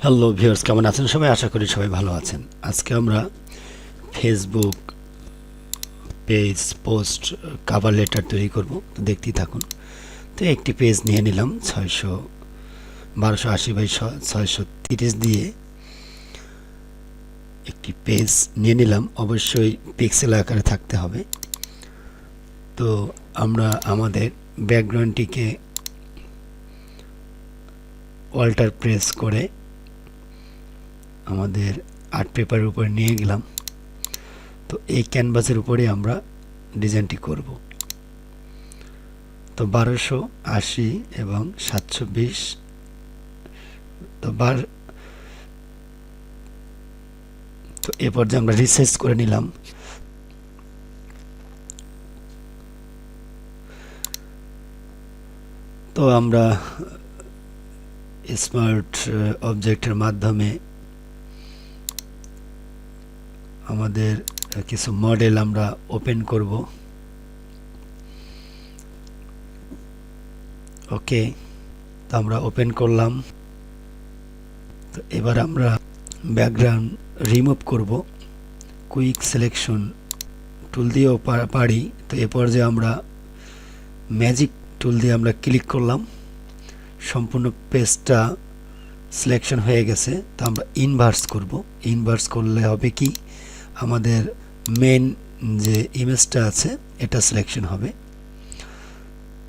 Hello viewers, কেমন আছেন সবাই? আশা করি সবাই ভালো আছেন। আজকে আমরা Facebook page post cover letter তৈরি করব। তো দেখতেই থাকুন। তো একটি পেজ নিয়ে নিলাম 1280 বাই 630 দিয়ে একটি পেজ নিয়ে নিলাম। অবশ্যই পিক্সেল আকারে থাকতে হবে। তো আমরা আমাদের ব্যাকগ্রাউন্ডটিকে অল্টার প্রেস করে আমাদের আর্ট পেপারের উপর নিয়ে গেলাম। তো এই ক্যানভাসের উপরে আমরা ডিজাইনটি করব। তো 1280 এবং 720 তো এ পর্যায়ে আমরা রিসাইজ করে নিলাম। তো আমরা স্মার্ট অবজেক্টের মাধ্যমে আমাদের কিছু মডেল আমরা ওপেন করব। ওকে, তো আমরা ওপেন করলাম। তো এবার আমরা ব্যাকগ্রাউন্ড রিমুভ করব। কুইক সিলেকশন টুল দিয়েও পারি। তো এ পর্যায়ে আমরা ম্যাজিক টুল দিয়ে আমরা ক্লিক করলাম। সম্পূর্ণ পেজটা সিলেকশন হয়ে গেছে। তো আমরা ইনভার্স করব। ইনভার্স করলে হবে কি, আমাদের মেন যে ইমেজটা আছে এটা সিলেকশন হবে।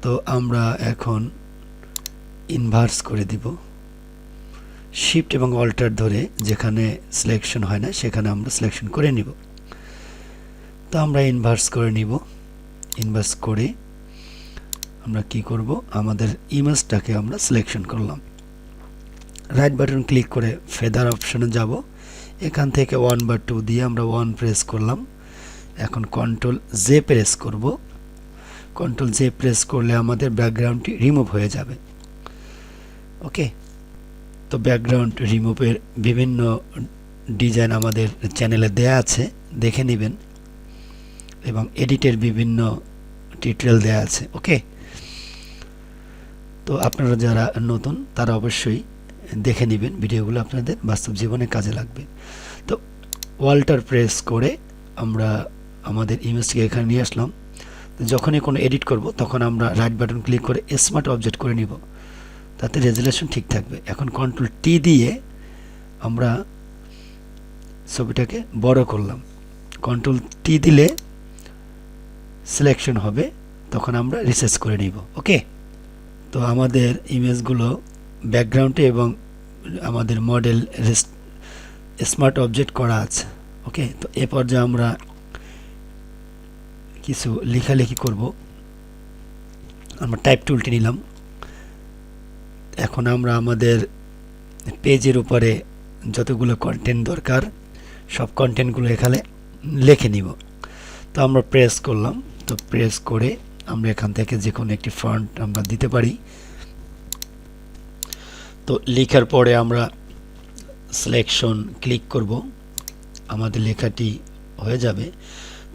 তো আমরা এখন ইনভার্স করে দিব। শিফট এবং অল্টার ধরে যেখানে সিলেকশন হয় না সেখানে আমরা সিলেকশন করে নিব। তো আমরা ইনভার্স করে নিব। ইনভার্স করে আমরা কি করব, আমাদের ইমেজটাকে আমরা সিলেকশন করলাম। রাইট বাটন ক্লিক করে ফেদার অপশনে যাব। এখান থেকে 1 বা 2 দিয়ে আমরা 1 প্রেস করলাম। এখন কন্ট্রোল জে প্রেস করব। কন্ট্রোল জে প্রেস করলে আমাদের ব্যাকগ্রাউন্ডটি রিমুভ হয়ে যাবে। ওকে, তো ব্যাকগ্রাউন্ড রিমুভের বিভিন্ন ডিজাইন আমাদের চ্যানেলে দেয়া আছে, দেখে নেবেন। এবং এডিটের বিভিন্ন টিউটোরিয়াল দেয়া আছে। ওকে, তো আপনারা যারা নতুন তারা অবশ্যই দেখে নেবেন ভিডিওগুলো, আপনাদের বাস্তব জীবনে কাজে লাগবে। তো অল্টার প্রেস করে আমরা আমাদের ইমেজটিকে এখানে নিয়ে আসলাম। যখনই কোনো এডিট করব তখন আমরা রাইট বাটন ক্লিক করে স্মার্ট অবজেক্ট করে নিব, তাতে রেজুলেশন ঠিক থাকবে। এখন কন্ট্রোল টি দিয়ে আমরা ছবিটাকে বড় করলাম। কন্ট্রোল টি দিলে সিলেকশন হবে, তখন আমরা রিসাইজ করে নিব। ওকে, তো আমাদের ইমেজগুলো ব্যাকগ্রাউন্ডে এবং আমাদের মডেল স্মার্ট অবজেক্ট করা আছে। ওকে, তো এ পর্যায়ে আমরা কিছু লেখালেখি করব। আমরা টাইপ টুলটি নিলাম। এখন আমরা আমাদের পেজের উপরে যতগুলো কন্টেন্ট দরকার সব কন্টেন্টগুলো এখানে লিখে নিব। তো আমরা প্রেস করলাম। তো প্রেস করে আমরা এখান থেকে যে কোনো একটি ফন্ট আমরা দিতে পারি। তো লেখার পরে আমরা সিলেকশন ক্লিক করব, আমাদের লেখাটি হয়ে যাবে।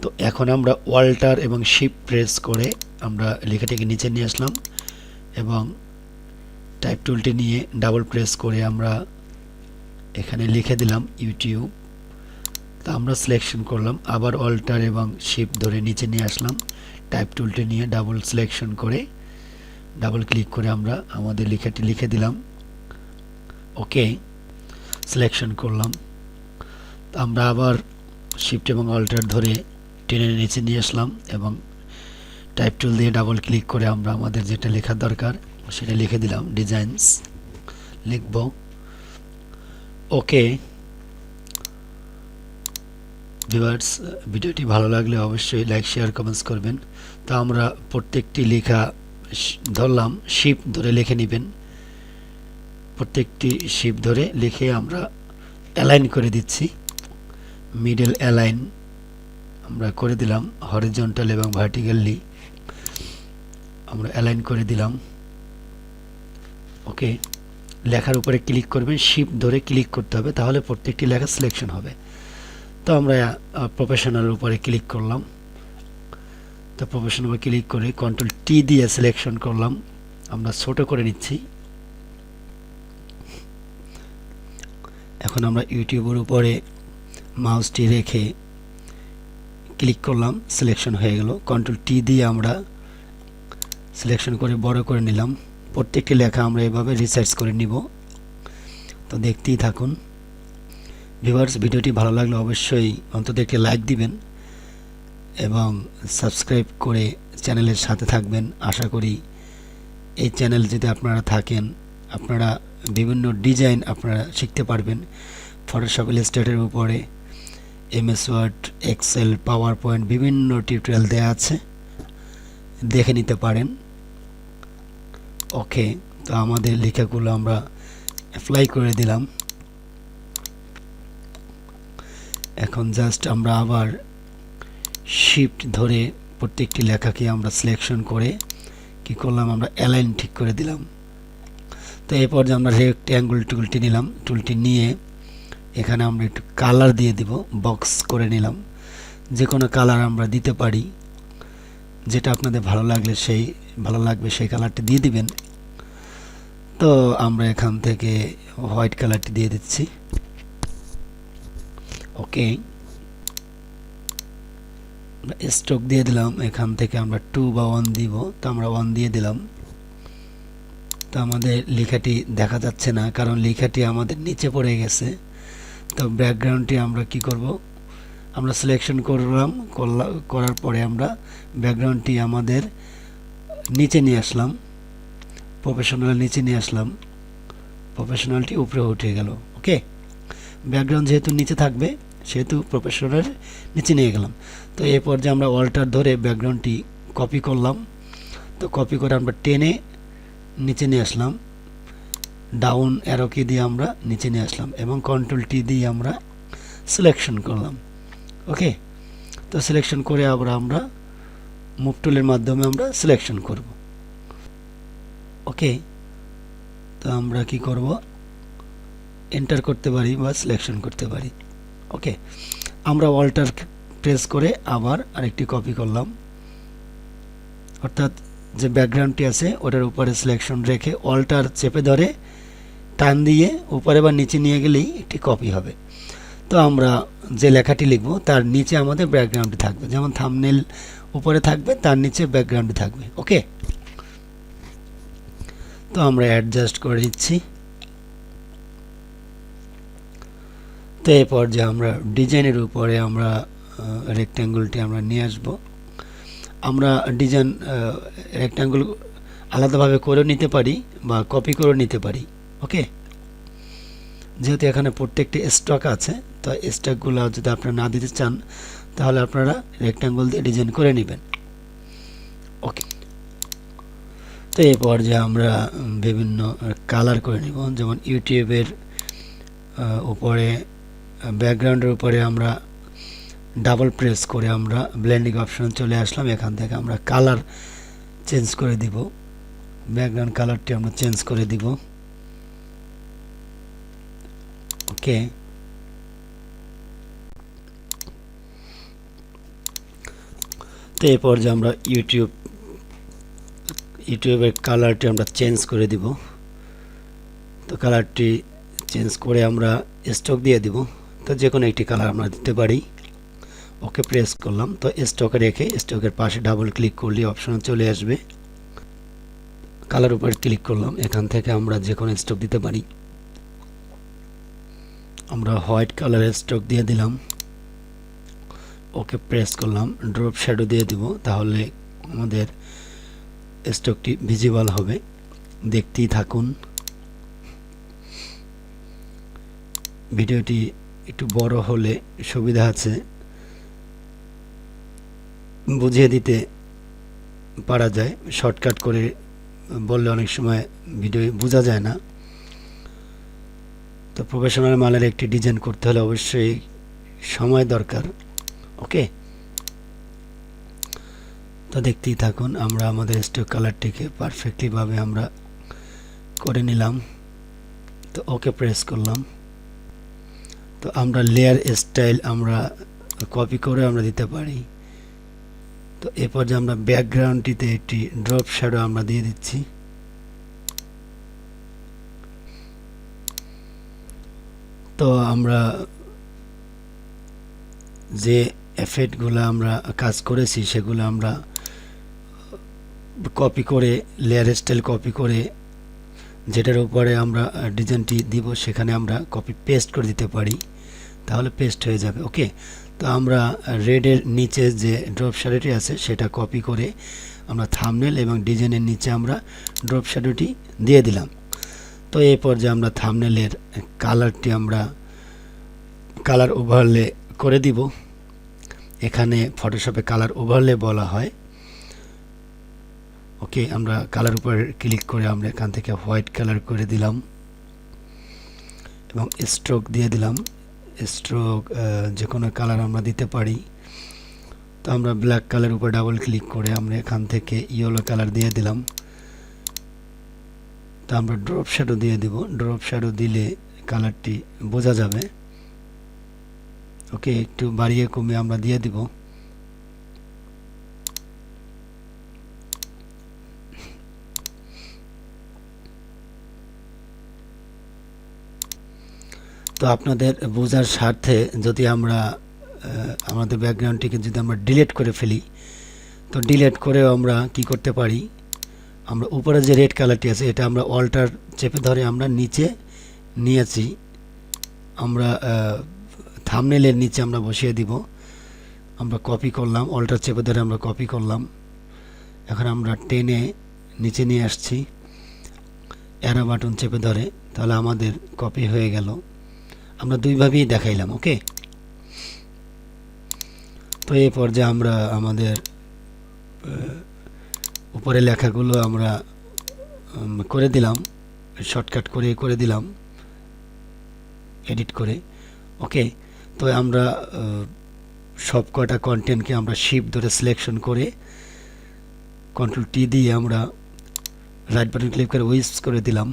তো এখন আমরা অল্টার এবং শিফট প্রেস করে আমরা লেখাটিকে নিচে নিয়ে আসলাম এবং টাইপ টুলটি নিয়ে ডাবল প্রেস করে আমরা এখানে লিখে দিলাম ইউটিউব। তো আমরা সিলেকশন করলাম, আবার অল্টার এবং শিফট ধরে নিচে নিয়ে আসলাম। টাইপ টুলটি নিয়ে ডাবল সিলেকশন করে ডাবল ক্লিক করে আমরা আমাদের লেখাটি লিখে দিলাম। ওকে, সিলেকশন করলাম। তো আমরা আবার শিফট এবং অল্টার ধরে টেনে নিচে নিয়ে আসলাম এবং টাইপ টুল দিয়ে ডাবল ক্লিক করে আমরা আমাদের যেটা লেখার দরকার সেটা লিখে দিলাম, ডিজাইনস লিখব। ওকে ভিউয়ার্স, ভিডিওটি ভালো লাগলে অবশ্যই লাইক শেয়ার কমেন্টস করবেন। তো আমরা প্রত্যেকটি লেখা ধরলাম, শিফট ধরে লিখে নেবেন। প্রত্যেকটি শিফট ধরে লিখে আমরা অ্যালাইন করে দিচ্ছি। মিডল অ্যালাইন আমরা করে দিলাম, হরিজন্টাল এবং ভার্টিক্যালি আমরা অ্যালাইন করে দিলাম। ওকে, লেখার উপরে ক্লিক করবেন, শিফট ধরে ক্লিক করতে হবে, তাহলে প্রত্যেকটি লেখা সিলেকশন হবে। তো আমরা প্রফেশনাল উপরে ক্লিক করলাম। তো প্রফেশনাল উপরে ক্লিক করে কন্ট্রোল টি দিয়ে সিলেকশন করলাম। আমরা ছোট করে নিচ্ছি। এখন আমরা ইউটিউবের উপরে মাউসটি রেখে ক্লিক করলাম, সিলেকশন হয়ে গেল। কন্ট্রোল টি দিয়ে আমরা সিলেকশন করে বড় করে নিলাম। প্রত্যেকটি লেখা আমরা এভাবে রিসার্চ করে নিব। তো দেখতেই থাকুন। ভিউয়ার্স, ভিডিওটি ভালো লাগলে অবশ্যই অন্তত একটি লাইক দিবেন এবং সাবস্ক্রাইব করে চ্যানেলের সাথে থাকবেন। আশা করি এই চ্যানেল যদি আপনারা থাকেন, আপনারা বিভিন্ন ডিজাইন আপনারা শিখতে পারবেন। ফটোশপ, ইলাস্ট্রেটরের উপরে MS Word, Excel, PowerPoint বিভিন্ন টিউটোরিয়াল দেওয়া আছে, দেখে নিতে পারেন। ওকে, তো আমাদের লেখাগুলো আমরা অ্যাপ্লাই করে দিলাম। এখন জাস্ট আমরা আবার শিফট ধরে প্রত্যেকটি লেখাকে আমরা সিলেকশন করে কি করলাম, আমরা অ্যালাইন ঠিক করে দিলাম। তো এই পর্যায়ে আমরা রেক্ট্যাঙ্গল টুলটি নিলাম। টুলটি নিয়ে এখানে আমরা একটু কালার দিয়ে দিব, বক্স করে নিলাম। যে কোনো কালার আমরা দিতে পারি, যেটা আপনাদের ভালো লাগবে সেই কালারটি দিয়ে দিবেন। তো আমরা এখান থেকে হোয়াইট কালারটি দিয়ে দিচ্ছি। ওকে, স্ট্রোক দিয়ে দিলাম। এখান থেকে আমরা 2 বা 1 দিব, তো আমরা 1 দিয়ে দিলাম। তো আমাদের লেখাটি দেখা যাচ্ছে না, কারণ লেখাটি আমাদের নিচে পড়ে গেছে। তো ব্যাকগ্রাউন্ডটি আমরা কি করব, আমরা সিলেকশন করার পরে আমরা ব্যাকগ্রাউন্ডটি আমাদের নিচে নিয়ে আসলাম, প্রফেশনাল নিচে নিয়ে আসলাম। প্রফেশনালটি উপরে উঠে গেল। ওকে, ব্যাকগ্রাউন্ড যেহেতু নিচে থাকবে সেহেতু প্রফেশনাল নিচে নিয়ে গেলাম। তো এই পর্যায়ে আমরা অল্টার ধরে ব্যাকগ্রাউন্ডটি কপি করলাম। তো কপি করে আমরা টেনে নিচে নিয়ে আসলাম, ডাউন অ্যারো কি দিয়ে আমরা নিচে নিয়ে আসলাম এবং কন্ট্রোল টি দিয়ে আমরা সিলেকশন করলাম। ওকে, তো সিলেকশন করে আবার আমরা মুভ টুলের মাধ্যমে আমরা সিলেকশন করব। ওকে, তো আমরা কি করব, এন্টার করতে পারি বা সিলেকশন করতে পারি। ওকে, আমরা অল্টার প্রেস করে আবার আরেকটি কপি করলাম, অর্থাৎ যে ব্যাকগ্রাউন্ডটি আছে ওটার উপরে সিলেকশন রেখে অল্টার চেপে ধরে টান দিয়ে উপরে বা নিচে নিয়ে গেলেই একটি কপি হবে। তো আমরা যে লেখাটি লিখব তার নিচে আমাদের ব্যাকগ্রাউন্ডটি থাকবে, যেমন থাম্বনেল উপরে থাকবে তার নিচে ব্যাকগ্রাউন্ডটি থাকবে। ওকে, তো আমরা অ্যাডজাস্ট করে নিচ্ছি। তো এই পর্যায়ে আমরা ডিজাইনের উপরে আমরা রেক্ট্যাঙ্গলটি আমরা নিয়ে আসব। আমরা ডিজাইন রেক্ট্যাঙ্গল আলাদাভাবে করে নিতে পারি বা কপি করে নিতে পারি। ওকে, যেহেতু এখানে প্রত্যেকটি স্টক আছে, তো স্টকগুলো যদি আপনারা না দিতে চান তাহলে আপনারা রেক্ট্যাঙ্গল দিয়ে ডিজাইন করে নেবেন। ওকে, তো এই পর্যায়ে আমরা বিভিন্ন কালার করে নিব, যেমন ইউটিউবের উপরে ব্যাকগ্রাউন্ডের উপরে আমরা ডাবল প্রেস করে আমরা ব্লেন্ডিং অপশন চলে আসলাম। এখান থেকে আমরা কালার চেঞ্জ করে দিব, ব্যাকগ্রাউন্ড কালারটি আমরা চেঞ্জ করে দিব। ওকে, তো এই পর্যায়ে আমরা ইউটিউবের কালারটি আমরা চেঞ্জ করে দিব। তো কালারটি চেঞ্জ করে আমরা স্টক দিয়ে দিব, তো যে কোনো একটি কালার আমরা দিতে পারি। ওকে, প্রেস করলাম। তো স্টকে রেখে স্টকের পাশে ডাবল ক্লিক করলে অপশন চলে আসবে, কালার উপরে ক্লিক করলাম। এখান থেকে আমরা যে কোনো স্টক দিতে পারি। আমরা হোয়াইট কালারের স্টক দিয়ে দিলাম। ওকে, প্রেস করলাম। ড্রপ শ্যাডো দিয়ে দিব, তাহলে আমাদের স্টকটি ভিজিবল হবে। দেখতেই থাকুন। ভিডিওটি একটু বড় হলে সুবিধা আছে, বুঝিয়ে দিতে পারা যায়। শর্টকাট করে বললে অনেক সময় ভিডিও বোঝা যায় না। তো প্রফেশনাল মালের একটি ডিজাইন করতে হলে অবশ্যই সময় দরকার। ওকে, তো দেখতেই থাকুন। আমরা আমাদের স্টক কালারটিকে পারফেক্টলিভাবে আমরা করে নিলাম। তো ওকে প্রেস করলাম। তো আমরা লেয়ার স্টাইল আমরা কপি করে আমরা দিতে পারি। তো এ পর্যায়ে আমরা ব্যাকগ্রাউন্ডটিতে একটি ড্রপ শ্যাডো আমরা দিয়ে দিচ্ছি। তো আমরা যে এফেক্টগুলো আমরা কাজ করেছি সেগুলো আমরা কপি করে লেয়ার স্টাইল কপি করে যেটার উপরে আমরা ডিজাইনটি দিব সেখানে আমরা কপি পেস্ট করে দিতে পারি, তাহলে পেস্ট হয়ে যাবে। ওকে, তো আমরা রেডের নিচে যে ড্রপ শ্যাডোটি আছে সেটা কপি করে আমরা থাম্বনেল এবং ডিজাইনের নিচে আমরা ড্রপ শ্যাডোটি দিয়ে দিলাম। তো এই পর্যায়ে আমরা থাম্বনেলের কালারটি আমরা কালার ওভারলে করে দিব। এখানে ফটোশপে কালার ওভারলে বলা হয়। ওকে, আমরা কালার উপর ক্লিক করে আমরা এখান থেকে হোয়াইট কালার করে দিলাম এবং স্ট্রোক দিয়ে দিলাম। স্ট্রোক যে কোনো কালার আমরা দিতে পারি। তো আমরা ব্ল্যাক কালার উপর ডাবল ক্লিক করে আমরা এখান থেকে ইয়েলো কালার দিয়ে দিলাম। তো আমরা ড্রপ শ্যাডো দিয়ে দিব। ড্রপ শ্যাডো দিলে কালারটি বোঝা যাবে। ওকে, একটু বাড়িয়ে কমিয়ে আমরা দিয়ে দিব। তো আপনাদের বোঝার স্বার্থে যদি আমরা আমাদের ব্যাকগ্রাউন্ডটিকে যদি আমরা ডিলিট করে ফেলি, তো ডিলিট করেও আমরা কি করতে পারি, আমরা উপরে যে রেড কালারটি আছে এটা আমরা অল্টার চেপে ধরে আমরা নিচে নিয়েছি, আমরা থাম্বনেলের নিচে আমরা বসিয়ে দিব। আমরা কপি করলাম, অল্টার চেপে ধরে আমরা কপি করলাম। এখন আমরা টেনে নিচে নিয়ে আসছি অ্যারো বাটন চেপে ধরে, তাহলে আমাদের কপি হয়ে গেল। আমরা দুইভাবেই দেখাইলাম। ওকে, তো এই পর্যায়ে আমরা আমাদের উপরে লেখাগুলো আমরা করে দিলাম, শর্টকাট করে দিলাম এডিট করে। ওকে, তো আমরা সব কটা কন্টেন্টকে আমরা শিফট ধরে সিলেকশন করে কন্ট্রোল টি দিয়ে আমরা রাইট বাটন ক্লিক করে উইস্প করে দিলাম।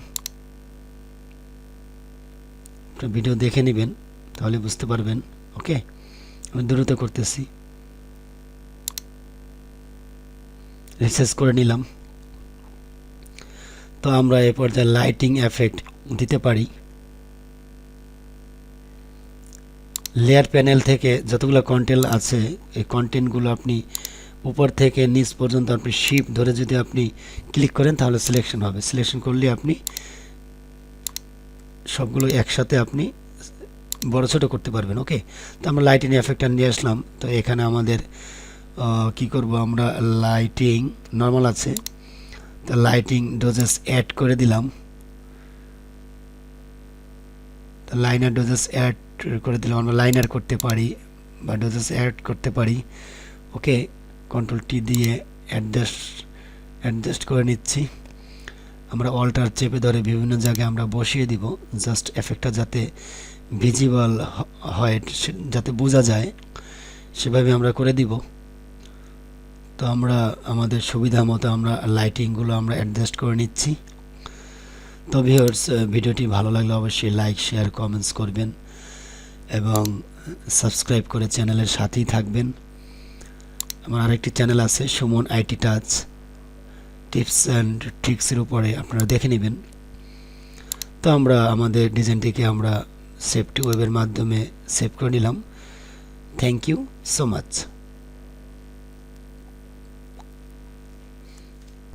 ভিডিও দেখে নেবেন তাহলে বুঝতে পারবেন। ওকে, আমি দ্রুত করতেছি, রিসার্চ করে নিলাম। তো আমরা এ পর্যায়ে লাইটিং এফেক্ট দিতে পারি। লেয়ার প্যানেল থেকে যতগুলো কন্টেন্ট আছে এই কন্টেন্টগুলো আপনি উপর থেকে নিচ পর্যন্ত আপনি শিফট ধরে যদি আপনি ক্লিক করেন তাহলে সিলেকশন হবে। সিলেকশন করলে আপনি সবগুলো একসাথে আপনি বড় ছোট করতে পারবেন। ওকে, তো আমরা লাইটিং এফেক্টটা নিয়ে আসলাম। তো এখানে আমাদের কি করব, আমরা লাইটিং নর্মাল আছে, তো লাইটিং ডোজেস অ্যাড করে দিলাম। তো লাইনার ডোজেস অ্যাড করে দিলাম। আমরা লাইনার করতে পারি বা ডোজেস অ্যাড করতে পারি। ওকে, কন্ট্রোল টি দিয়ে অ্যাডজাস্ট করে নিচ্ছি। আমরা অল্টার চেপে ধরে বিভিন্ন জায়গায় আমরা বসিয়ে দিব, জাস্ট এফেক্টটা যাতে ভিজিবল হয়, যাতে বোঝা যায় সেভাবে আমরা করে দিব। তো আমরা আমাদের সুবিধা মতো আমরা লাইটিংগুলো আমরা অ্যাডজাস্ট করে নিচ্ছি। তো ভিউয়ার্স, ভিডিওটি ভালো লাগলে অবশ্যই লাইক শেয়ার কমেন্টস করবেন এবং সাবস্ক্রাইব করে চ্যানেলের সাথেই থাকবেন। আমার আরেকটি চ্যানেল আছে Suman IT touch, tips and ট্রিক্সের উপরে আপনারা দেখে নেবেন। তো আমরা আমাদের ডিজাইনটিকে আমরা সেভ টু ওয়েবের মাধ্যমে সেভ করে নিলাম। Thank you so much.